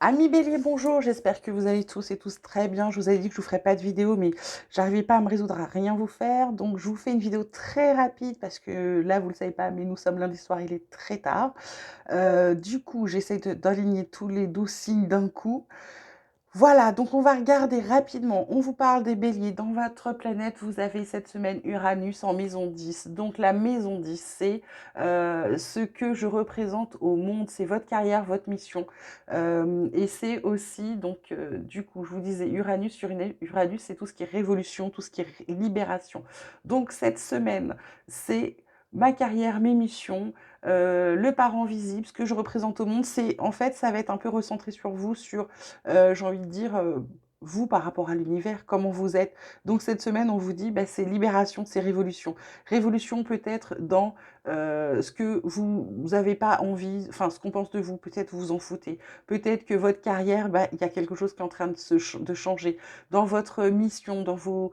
Amis Bélier, bonjour, j'espère que vous allez tous et tous très bien. Je vous avais dit que je ne vous ferais pas de vidéo, mais j'arrivais pas à me résoudre à rien vous faire. Donc je vous fais une vidéo très rapide parce que là, vous ne le savez pas, mais nous sommes lundi soir, il est très tard. Du coup, j'essaie d'aligner tous les 12 signes d'un coup. Voilà, donc on va regarder rapidement. On vous parle des béliers. Dans votre planète, vous avez cette semaine Uranus en maison 10. Donc la maison 10, c'est ce que je représente au monde. C'est votre carrière, votre mission. Et c'est aussi, donc du coup, je vous disais Uranus, Uranus, c'est tout ce qui est révolution, tout ce qui est libération. Donc cette semaine, c'est ma carrière, mes missions, le parent visible, ce que je représente au monde. C'est, en fait, ça va être un peu recentré sur vous, sur j'ai envie de dire, vous par rapport à l'univers, comment vous êtes. Donc cette semaine, on vous dit, bah, c'est libération, c'est révolution. Révolution peut-être dans ce que vous n'avez pas envie, enfin ce qu'on pense de vous, peut-être vous vous en foutez. Peut-être que votre carrière, bah, il y a quelque chose qui est en train de changer. Dans votre mission, dans vos...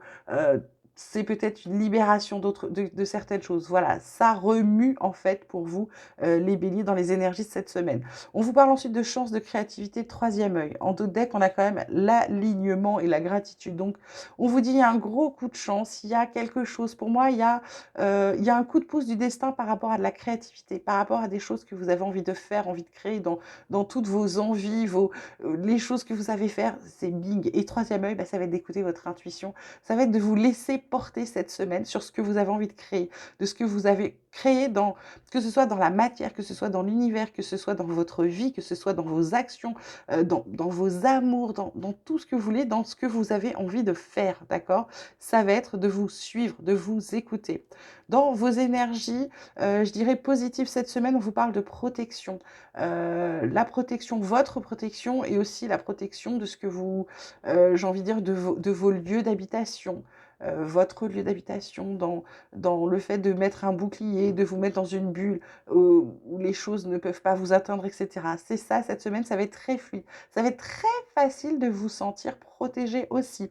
c'est peut-être une libération de certaines choses. Voilà, ça remue en fait pour vous, les béliers, dans les énergies de cette semaine. On vous parle ensuite de chance, de créativité, troisième œil. En d'autres decks, on a quand même l'alignement et la gratitude. Donc, on vous dit, il y a un gros coup de chance, il y a quelque chose. Pour moi, il y a un coup de pouce du destin par rapport à de la créativité, par rapport à des choses que vous avez envie de faire, envie de créer dans toutes vos envies, les choses que vous savez faire, c'est bing. Et troisième œil, bah, ça va être d'écouter votre intuition. Ça va être de vous laisser porter cette semaine sur ce que vous avez envie de créer, de ce que vous avez créé dans, que ce soit dans la matière, que ce soit dans l'univers, que ce soit dans votre vie, que ce soit dans vos actions, dans vos amours, dans tout ce que vous voulez, dans ce que vous avez envie de faire, d'accord? Ça va être de vous suivre, de vous écouter. Dans vos énergies, je dirais positives cette semaine, on vous parle de protection. La protection, votre protection et aussi la protection de ce que vous, j'ai envie de dire, de vos lieux d'habitation. Votre lieu d'habitation, dans le fait de mettre un bouclier, de vous mettre dans une bulle où les choses ne peuvent pas vous atteindre, etc. C'est ça, cette semaine, ça va être très fluide. Ça va être très facile de vous sentir protégé aussi.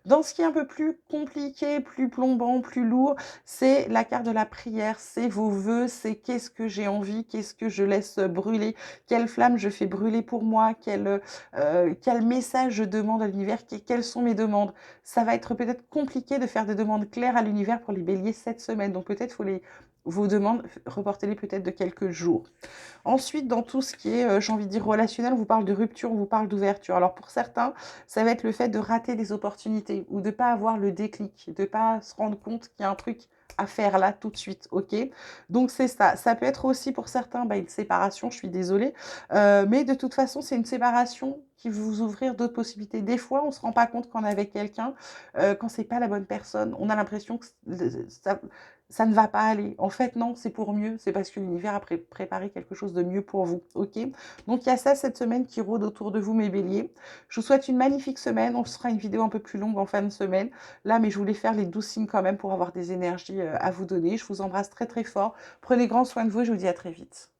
Dans ce qui est un peu plus compliqué, plus plombant, plus lourd, c'est la carte de la prière, c'est vos vœux, c'est qu'est-ce que j'ai envie, qu'est-ce que je laisse brûler, quelle flamme je fais brûler pour moi, quel message je demande à l'univers, quelles sont mes demandes. Ça va être peut-être compliqué de faire des demandes claires à l'univers pour les béliers cette semaine, donc peut-être vos demandes, reportez-les peut-être de quelques jours. Ensuite, dans tout ce qui est, j'ai envie de dire relationnel, on vous parle de rupture, on vous parle d'ouverture. Alors pour certains, ça va être le fait de rater des opportunités ou de ne pas avoir le déclic, de ne pas se rendre compte qu'il y a un truc à faire là tout de suite, ok? Donc c'est ça. Ça peut être aussi pour certains une séparation, je suis désolée, mais de toute façon, c'est une séparation qui va vous ouvrir d'autres possibilités. Des fois, on ne se rend pas compte qu'on est avec quelqu'un, quand c'est pas la bonne personne. On a l'impression que ça ne va pas aller. En fait, non, c'est pour mieux. C'est parce que l'univers a préparé quelque chose de mieux pour vous. Ok? Donc, il y a ça cette semaine qui rôde autour de vous, mes béliers. Je vous souhaite une magnifique semaine. On se fera une vidéo un peu plus longue en fin de semaine. Là, mais je voulais faire les 12 signes quand même pour avoir des énergies à vous donner. Je vous embrasse très, très fort. Prenez grand soin de vous et je vous dis à très vite.